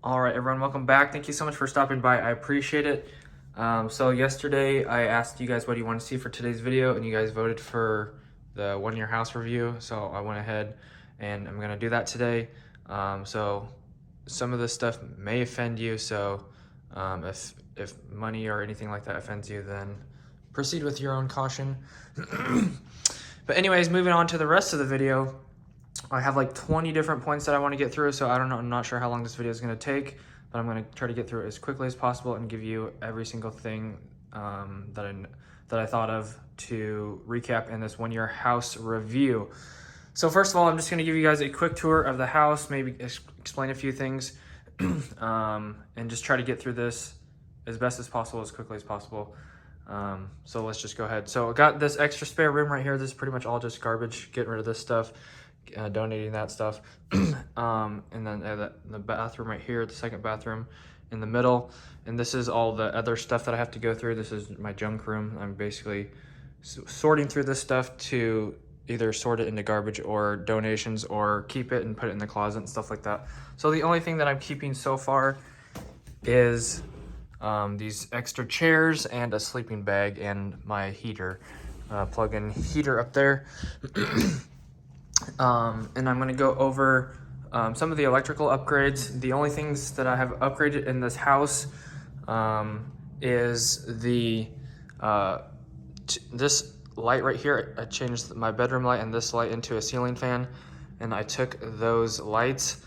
All right, everyone, welcome back. Thank you so much for stopping by. I appreciate it. So yesterday I asked you guys what do you want to see for today's video, and you guys voted for the one-year house review. So I went ahead and I'm gonna do that today. So some of this stuff may offend you. So if money or anything like that offends you, then proceed with your own caution. But anyways, moving on to the rest of the video. I have like 20 different points that I want to get through, so I don't know, I'm not sure how long this video is going to take, but I'm going to try to get through it as quickly as possible and give you every single thing that I thought of to recap in this one-year house review. So first of all, I'm just going to give you guys a quick tour of the house, maybe explain a few things, and just try to get through this as best as possible, as quickly as possible. So let's just go ahead. So I got this extra spare room right here. This is pretty much all just garbage, getting rid of this stuff. Donating that stuff. And then the bathroom right here, the second bathroom in the middle. And this is all the other stuff that I have to go through. This is my junk room. I'm basically sorting through this stuff to either sort it into garbage or donations, or keep it and put it in the closet and stuff like that. So the only thing that I'm keeping so far is these extra chairs and a sleeping bag and my heater, plug-in heater up there. And I'm going to go over some of the electrical upgrades. The only things that I have upgraded in this house is the this light right here. I changed my bedroom light and this light into a ceiling fan, and I took those lights.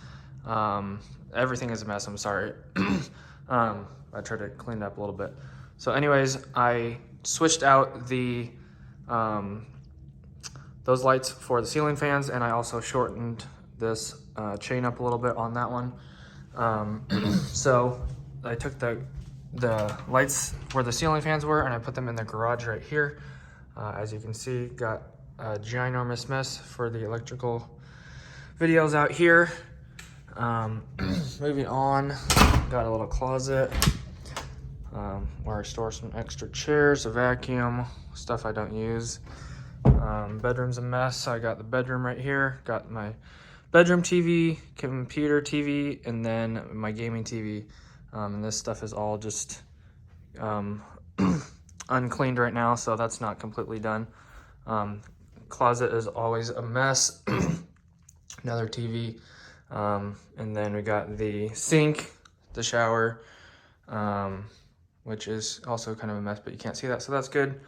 Everything is a mess, I'm sorry. I tried to clean it up a little bit. So anyways, I switched out the those lights for the ceiling fans, and I also shortened this chain up a little bit on that one. So I took the lights where the ceiling fans were and I put them in the garage right here. As you can see, got a ginormous mess for the electrical videos out here. Moving on, got a little closet where I store some extra chairs, a vacuum, stuff I don't use. Bedroom's a mess. I got the bedroom right here, got my bedroom TV, computer TV, and then my gaming TV. And this stuff is all just uncleaned right now, so that's not completely done. Closet is always a mess. Another TV. And then we got the sink, the shower, which is also kind of a mess, but you can't see that, so that's good.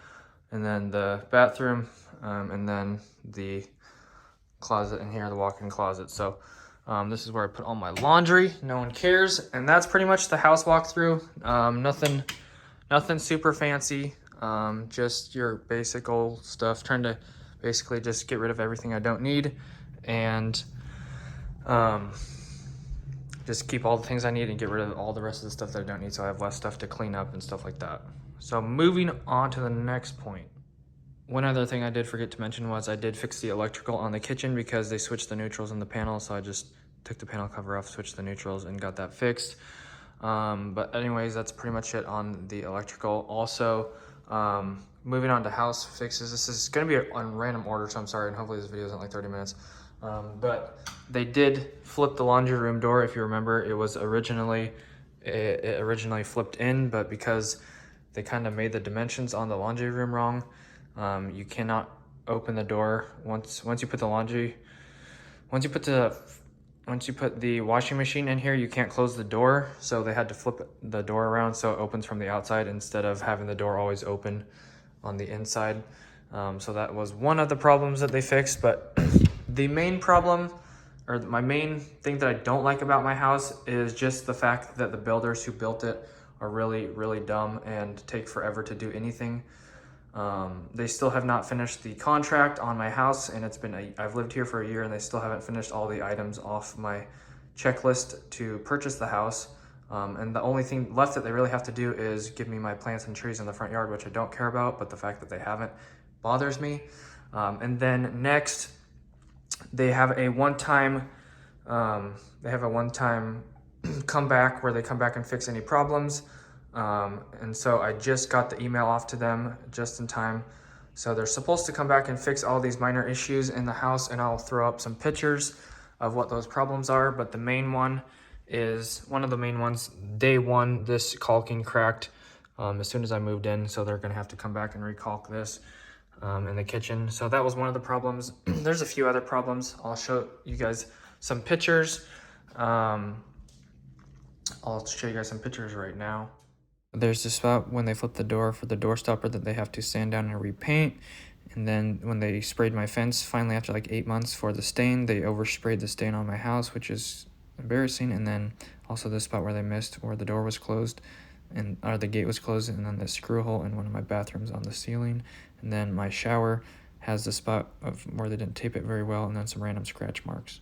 And then the bathroom, and then the closet in here, the walk-in closet. So this is where I put all my laundry. No one cares. And that's pretty much the house walkthrough. Nothing super fancy. Just your basic old stuff. Trying to basically just get rid of everything I don't need, and just keep all the things I need and get rid of all the rest of the stuff that I don't need, so I have less stuff to clean up and stuff like that. So moving on to the next point. One other thing I did forget to mention was I did fix the electrical on the kitchen because they switched the neutrals in the panel, so I just took the panel cover off, switched the neutrals, and got that fixed. But anyways, that's pretty much it on the electrical. Also, moving on to house fixes. This is going to be on random order, so I'm sorry, and hopefully this video isn't like 30 minutes. But they did flip the laundry room door. If you remember, it originally flipped in, but because they kind of made the dimensions on the laundry room wrong, you cannot open the door once you put the washing machine in here. You can't close the door, so they had to flip the door around so it opens from the outside instead of having the door always open on the inside. So that was one of the problems that they fixed. But the main problem, or my main thing that I don't like about my house, is just the fact that the builders who built it are really dumb and take forever to do anything. They still have not finished the contract on my house, and I've lived here for a year, and they still haven't finished all the items off my checklist to purchase the house. And the only thing left that they really have to do is give me my plants and trees in the front yard, which I don't care about, but the fact that they haven't bothers me. And then next, they have a one-time comeback where they come back and fix any problems. And so I just got the email off to them just in time. So they're supposed to come back and fix all these minor issues in the house, and I'll throw up some pictures of what those problems are. But the main one is one of the main ones. Day one, this caulking cracked as soon as I moved in, so they're gonna have to come back and recaulk this in the kitchen. So that was one of the problems. There's a few other problems. I'll show you guys some pictures. I'll show you guys some pictures right now. There's this spot when they flip the door for the door stopper that they have to sand down and repaint. And then when they sprayed my fence, finally after like 8 months for the stain, they oversprayed the stain on my house, which is embarrassing. And then also the spot where they missed where the door was closed or the gate was closed, and then the screw hole in one of my bathrooms on the ceiling. And then my shower has the spot of where they didn't tape it very well, and then some random scratch marks.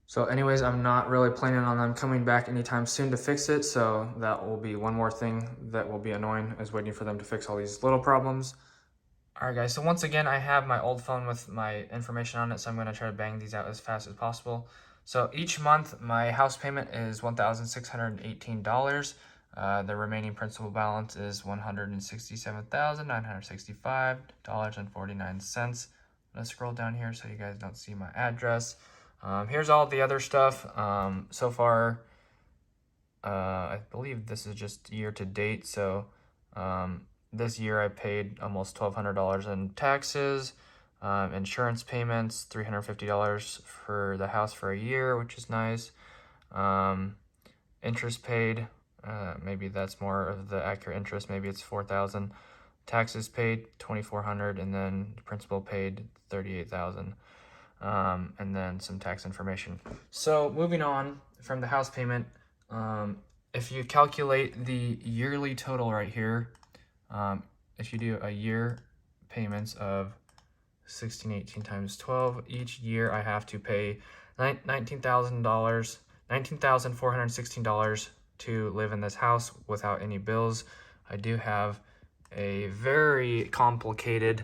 So anyways, I'm not really planning on them coming back anytime soon to fix it, so that will be one more thing that will be annoying, is waiting for them to fix all these little problems. All right, guys, so once again, I have my old phone with my information on it, so I'm going to try to bang these out as fast as possible. So each month, my house payment is $1,618. The remaining principal balance is $167,965.49. I'm going to scroll down here so you guys don't see my address. Here's all the other stuff. So far, I believe this is just year to date, so this year I paid almost $1,200 in taxes, insurance payments, $350 for the house for a year, which is nice. Interest paid, maybe that's more of the accurate interest, maybe it's $4,000. Taxes paid $2,400, and then principal paid $38,000. And then some tax information. So moving on from the house payment, if you calculate the yearly total right here, if you do a year payments of 1618 times 12, each year I have to pay $19,416 to live in this house without any bills. I do have a very complicated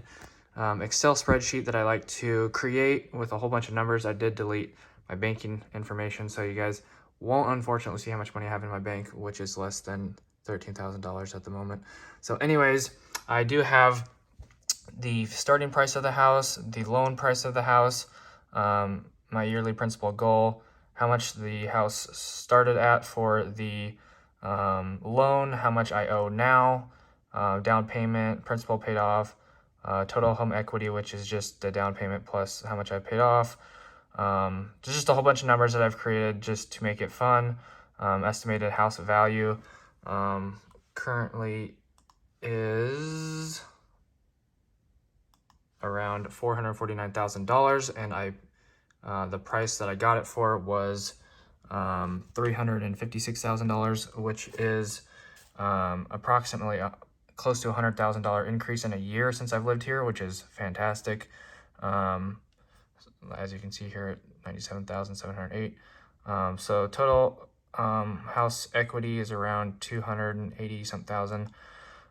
Excel spreadsheet that I like to create with a whole bunch of numbers. I did delete my banking information, so you guys won't unfortunately see how much money I have in my bank, which is less than $13,000 at the moment. So anyways, I do have the starting price of the house, the loan price of the house, my yearly principal goal, how much the house started at for the loan, how much I owe now, down payment, principal paid off, total home equity, which is just the down payment plus how much I paid off. There's just a whole bunch of numbers that I've created just to make it fun. Estimated house value currently is around $449,000, and the price that I got it for was $356,000, which is approximately close to $100,000 increase in a year since I've lived here, which is fantastic. As you can see here, at $97,708. So total house equity is around $280-something thousand.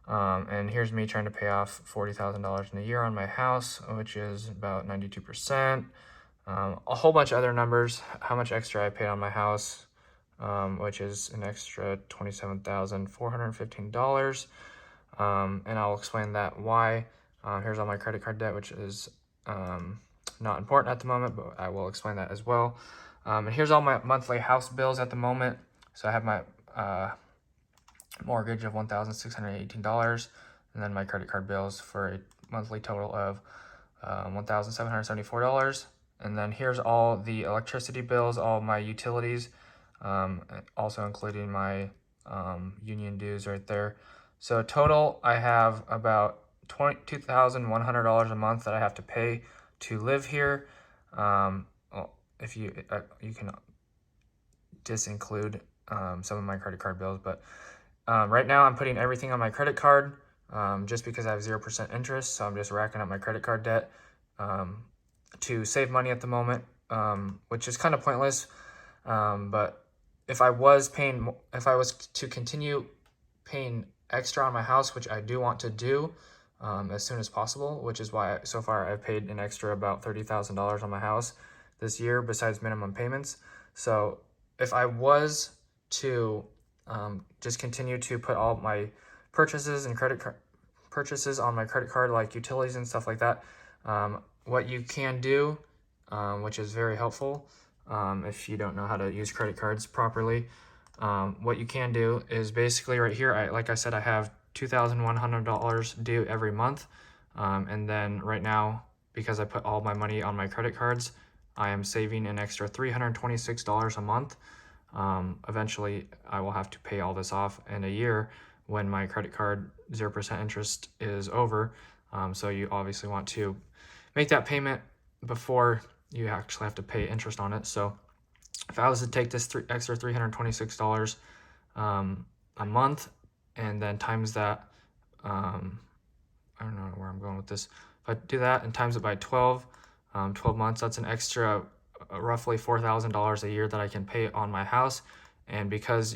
And here's me trying to pay off $40,000 in a year on my house, which is about 92%. A whole bunch of other numbers, how much extra I paid on my house, which is an extra $27,415. And I'll explain that why. Here's all my credit card debt, which is not important at the moment, but I will explain that as well. And here's all my monthly house bills at the moment. So I have my mortgage of $1,618, and then my credit card bills for a monthly total of $1,774. And then here's all the electricity bills, all my utilities, also including my union dues right there. So total, I have about $22,100 a month that I have to pay to live here. Well, if you can disinclude some of my credit card bills, but right now I'm putting everything on my credit card just because I have 0% interest. So I'm just racking up my credit card debt to save money at the moment, which is kind of pointless. But if I was to continue paying extra on my house, which I do want to do as soon as possible, which is why so far I've paid an extra about $30,000 on my house this year besides minimum payments. So if I was to just continue to put all my purchases and purchases on my credit card, like utilities and stuff like that, what you can do, which is very helpful, if you don't know how to use credit cards properly. What you can do is basically right here, like I said, I have $2,100 due every month. And then right now, because I put all my money on my credit cards, I am saving an extra $326 a month. Eventually, I will have to pay all this off in a year when my credit card 0% interest is over. So you obviously want to make that payment before you actually have to pay interest on it. So if I was to take this extra $326 a month and then times that, I don't know where I'm going with this. If I do that and times it by 12 months, that's an extra roughly $4,000 a year that I can pay on my house. And because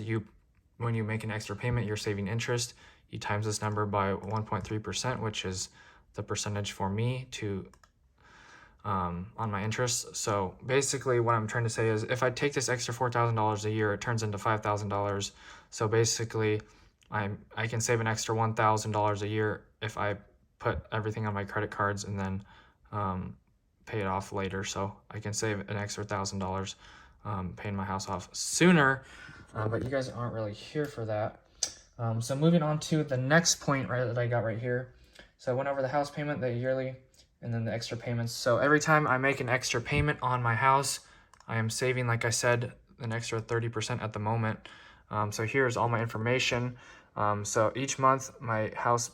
when you make an extra payment, you're saving interest, you times this number by 1.3%, which is the percentage for me to on my interest. So basically what I'm trying to say is if I take this extra $4,000 a year, it turns into $5,000. So basically I can save an extra $1,000 a year if I put everything on my credit cards and then pay it off later. So I can save an extra $1,000 paying my house off sooner, but you guys aren't really here for that. So moving on to the next point that I got right here. So I went over the house payment, the yearly, and then the extra payments. So every time I make an extra payment on my house, I am saving, like I said, an extra 30% at the moment. So here's all my information. So each month my house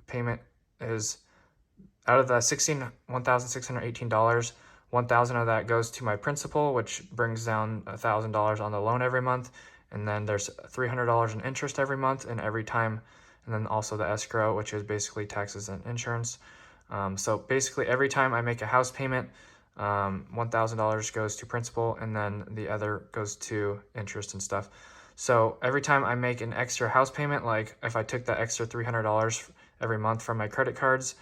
payment is, out of the $1,618, $1,000 of that goes to my principal, which brings down $1,000 on the loan every month. And then there's $300 in interest every month and then also the escrow, which is basically taxes and insurance. So basically every time I make a house payment, $1,000 goes to principal and then the other goes to interest and stuff. So every time I make an extra house payment, like if I took that extra $300 every month from my credit cards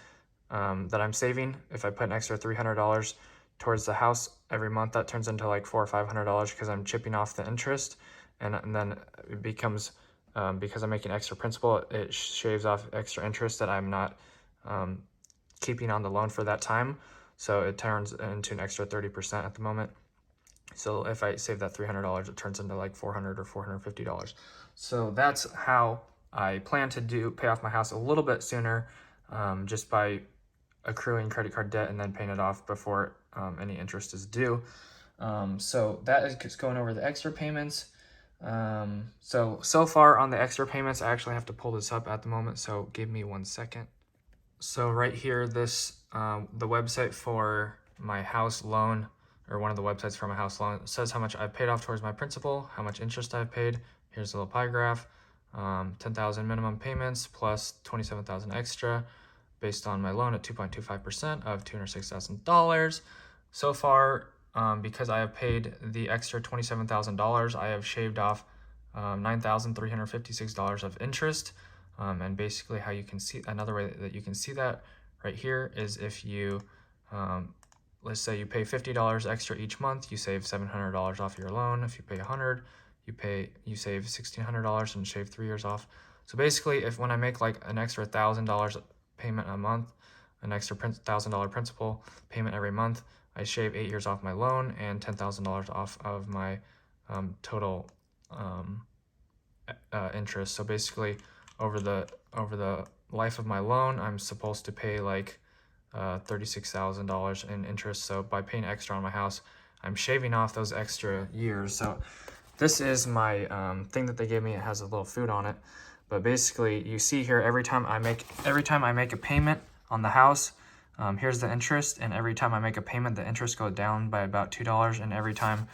that I'm saving, if I put an extra $300 towards the house every month, that turns into like $400 or $500 because I'm chipping off the interest. And then it becomes, because I'm making extra principal, it shaves off extra interest that I'm not keeping on the loan for that time. So it turns into an extra 30% at the moment. So if I save that $300, it turns into like $400 or $450. So that's how I plan to pay off my house a little bit sooner, just by accruing credit card debt and then paying it off before any interest is due. So that is just going over the extra payments. So far on the extra payments, I actually have to pull this up at the moment, so give me 1 second. So right here, this the website for my house loan, or one of the websites for my house loan, says how much I paid off towards my principal, how much interest I've paid. Here's a little pie graph. 10,000 minimum payments plus 27,000 extra, based on my loan at 2.25% of $206,000. So far, because I have paid the extra $27,000, I have shaved off $9,356 of interest. And basically how you can see, another way that you can see that right here is if you, let's say you pay $50 extra each month, you save $700 off your loan. If you pay $100, you save $1,600 and shave 3 years off. So basically, when I make like an extra $1,000 payment a month, an extra $1,000 principal payment every month, I shave 8 years off my loan and $10,000 off of my total interest. So basically, over the life of my loan, I'm supposed to pay like $36,000 in interest. So by paying extra on my house, I'm shaving off those extra years. So this is my thing that they gave me. It has a little food on it, but basically you see here, every time I make a payment on the house, here's the interest, and every time I make a payment, the interest goes down by about $2, and every time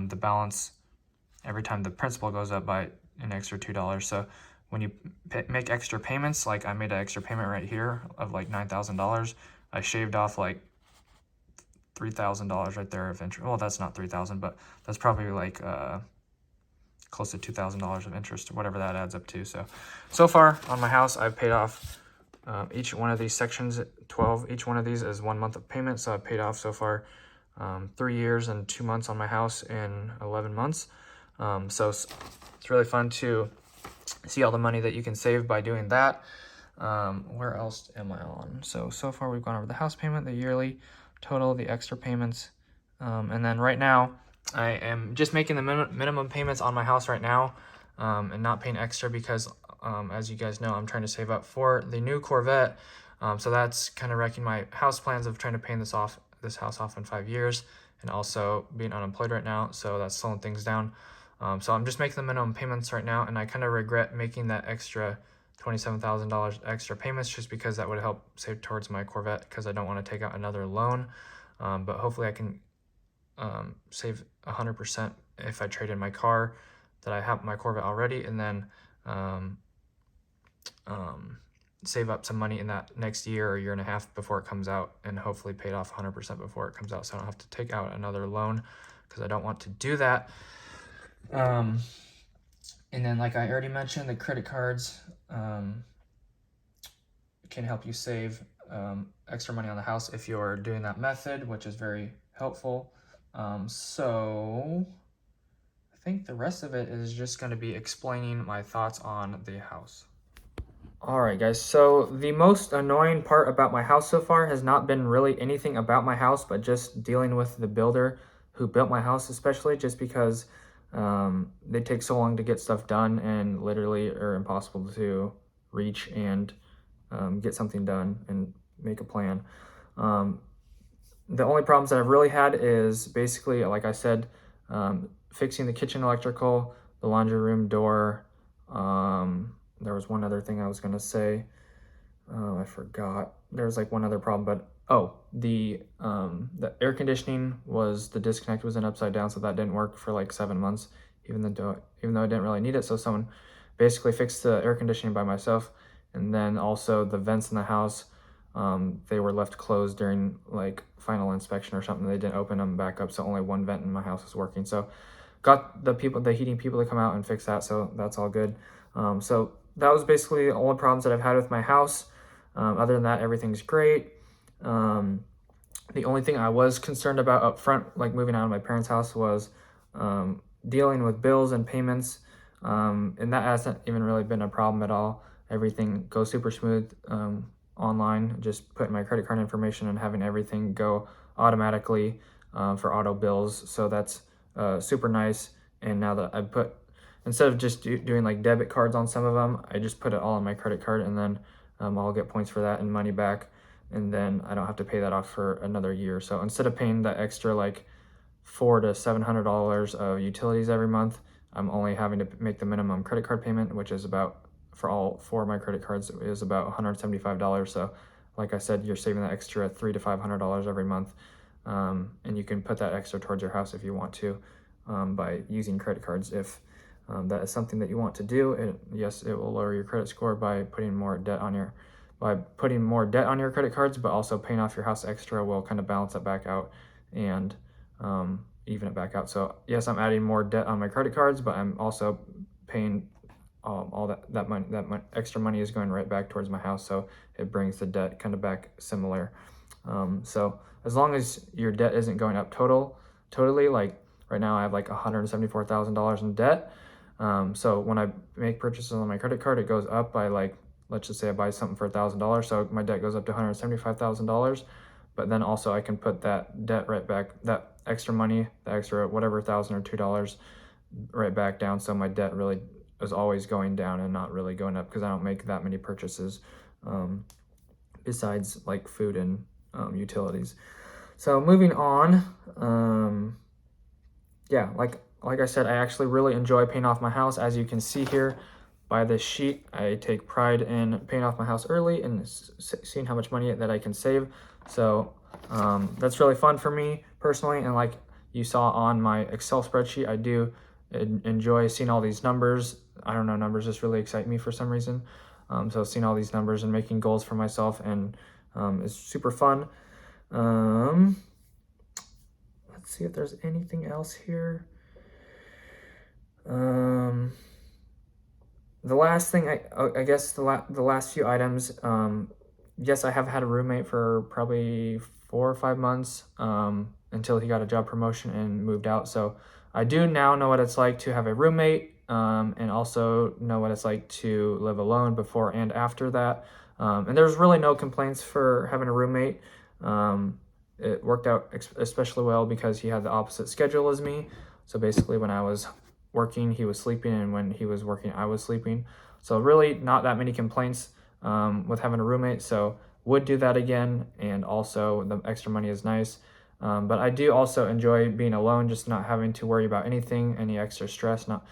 the principal goes up by an extra $2. So when you make extra payments, like I made an extra payment right here of like $9,000, I shaved off like $3,000 right there of interest. Well, that's not $3,000, but that's probably like close to $2,000 of interest, or whatever that adds up to. So far on my house, I've paid off each one of these sections, 12. Each one of these is 1 month of payment. So I've paid off so far 3 years and 2 months on my house in 11 months. So it's really fun to see all the money that you can save by doing that. Where else am I on? So far we've gone over the house payment, the yearly, total, the extra payments, and then right now I am just making the minimum payments on my house right now, and not paying extra because, as you guys know, I'm trying to save up for the new Corvette. So that's kind of wrecking my house plans of trying to pay this house off in 5 years, and also being unemployed right now. So that's slowing things down. So I'm just making the minimum payments right now, and I kind of regret making that extra $27,000 extra payments just because that would help save towards my Corvette, because I don't want to take out another loan. But hopefully I can save 100% if I trade in my car that I have my Corvette already, and then save up some money in that next year or year and a half before it comes out, and hopefully pay it off 100% before it comes out, so I don't have to take out another loan, because I don't want to do that. And then, like I already mentioned, the credit cards can help you save extra money on the house if you're doing that method, which is very helpful. So I think the rest of it is just going to be explaining my thoughts on the house. Alright guys, so the most annoying part about my house so far has not been really anything about my house, but just dealing with the builder who built my house, especially just because they take so long to get stuff done and literally are impossible to reach and get something done and make a plan. The only problems that I've really had is basically, like I said, fixing the kitchen electrical, the laundry room door. There was one other thing I was gonna say. I forgot. There was like one other problem, but the air conditioning the disconnect was in upside down, so that didn't work for like 7 months, even though I didn't really need it. So someone basically fixed the air conditioning by myself, and then also the vents in the house. They were left closed during like final inspection or something. They didn't open them back up, so only one vent in my house was working. So got the heating people to come out and fix that, so that's all good. So that was basically the only problems that I've had with my house. Other than that, everything's great. The only thing I was concerned about up front, like moving out of my parents' house, was dealing with bills and payments. And that hasn't even really been a problem at all. Everything goes super smooth online. Just putting my credit card information and having everything go automatically for auto bills. So that's super nice. And now that instead of just doing like debit cards on some of them, I just put it all on my credit card, and then I'll get points for that and money back, and then I don't have to pay that off for another year. So instead of paying that extra like $400 to $700 of utilities every month, I'm only having to make the minimum credit card payment, which is about, for all 4 of my credit cards, is about $175. So like I said, you're saving that extra $300 to $500 every month, and you can put that extra towards your house if you want to, by using credit cards. If that is something that you want to do, yes, it will lower your credit score by putting more debt on your credit cards, but also paying off your house extra will kind of balance it back out and even it back out. So yes, I'm adding more debt on my credit cards, but I'm also paying all that money. Extra money is going right back towards my house, so it brings the debt kind of back similar. So as long as your debt isn't going up totally, like right now I have like $174,000 in debt. So when I make purchases on my credit card, it goes up by like, let's just say I buy something for $1,000, so my debt goes up to $175,000. But then also I can put that debt right back, that extra money, the extra whatever $1,000 or $2 right back down. So my debt really is always going down and not really going up, because I don't make that many purchases besides like food and utilities. So moving on, yeah, like I said, I actually really enjoy paying off my house. As you can see here by this sheet, I take pride in paying off my house early and seeing how much money that I can save. So that's really fun for me personally. And like you saw on my Excel spreadsheet, I do enjoy seeing all these numbers. I don't know, numbers just really excite me for some reason. So seeing all these numbers and making goals for myself and is super fun. Let's see if there's anything else here. The last thing, I guess the last few items, yes, I have had a roommate for probably 4 or 5 months until he got a job promotion and moved out. So I do now know what it's like to have a roommate, and also know what it's like to live alone before and after that. And there's really no complaints for having a roommate. it worked out especially well because he had the opposite schedule as me. So basically when I was working, he was sleeping, and when he was working, I was sleeping. So really not that many complaints with having a roommate. So would do that again, and also the extra money is nice. But I do also enjoy being alone, just not having to worry about anything, any extra stress. Not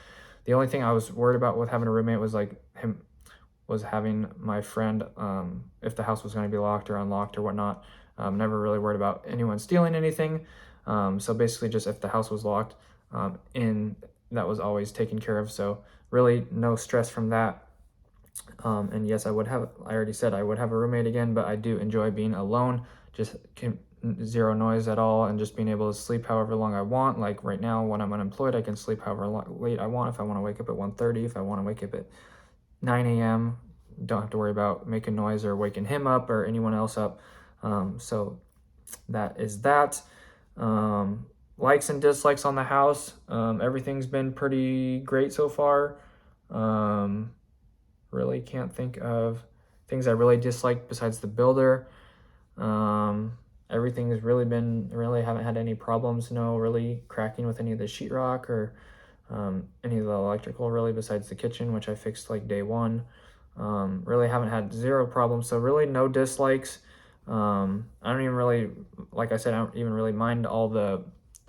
the only thing I was worried about with having a roommate was like him was having my friend, if the house was going to be locked or unlocked or whatnot. Never really worried about anyone stealing anything. So basically, just if the house was locked, in that was always taken care of. So really, no stress from that. And yes, I already said I would have a roommate again, but I do enjoy being alone. Just zero noise at all, and just being able to sleep however long I want. Like right now, when I'm unemployed, I can sleep however late I want. If I want to wake up at 1:30, if I want to wake up at 9 a.m. Don't have to worry about making noise or waking him up or anyone else up. So that is that. Likes and dislikes on the house. Everything's been pretty great so far. Really can't think of things I really dislike besides the builder. Everything has really haven't had any problems. No really cracking with any of the sheetrock or any of the electrical really besides the kitchen, which I fixed like day one. Really haven't had zero problems, so really no dislikes. I don't even really, like I said, I don't even really mind all the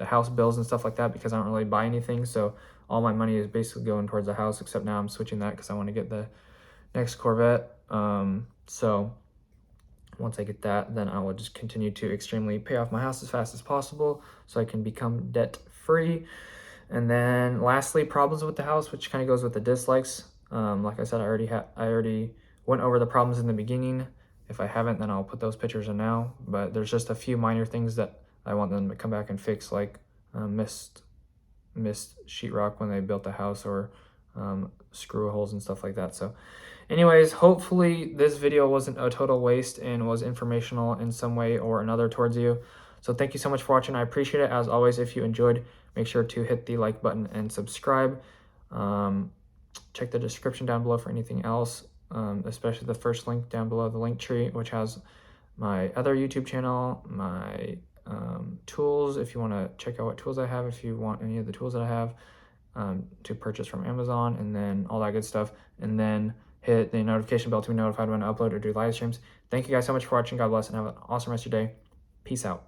house bills and stuff like that because I don't really buy anything, so all my money is basically going towards the house, except now I'm switching that because I want to get the next Corvette. So once I get that, then I will just continue to extremely pay off my house as fast as possible so I can become debt free. And then lastly, problems with the house, which kind of goes with the dislikes. Like I said, I already went over the problems in the beginning. If I haven't, then I'll put those pictures in now. But there's just a few minor things that I want them to come back and fix, like missed sheetrock when they built the house, or screw holes and stuff like that. So anyways, hopefully this video wasn't a total waste and was informational in some way or another towards you. So thank you so much for watching. I appreciate it. As always, if you enjoyed, make sure to hit the like button and subscribe. Check the description down below for anything else, especially the first link down below, the link tree, which has my other YouTube channel, my tools, if you want to check out what tools I have, if you want any of the tools that I have to purchase from Amazon, and then all that good stuff. And then hit the notification bell to be notified when I upload or do live streams. Thank you guys so much for watching. God bless, and have an awesome rest of your day. Peace out.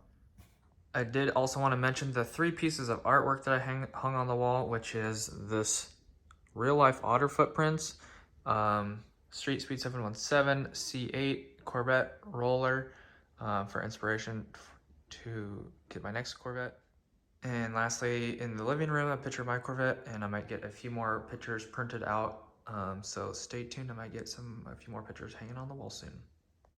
I did also want to mention the 3 pieces of artwork that I hung on the wall, which is this real life otter footprints, Street Speed 717 C8 Corvette roller for inspiration to get my next Corvette. And lastly, in the living room, a picture of my Corvette, and I might get a few more pictures printed out. So stay tuned. I might get a few more pictures hanging on the wall soon.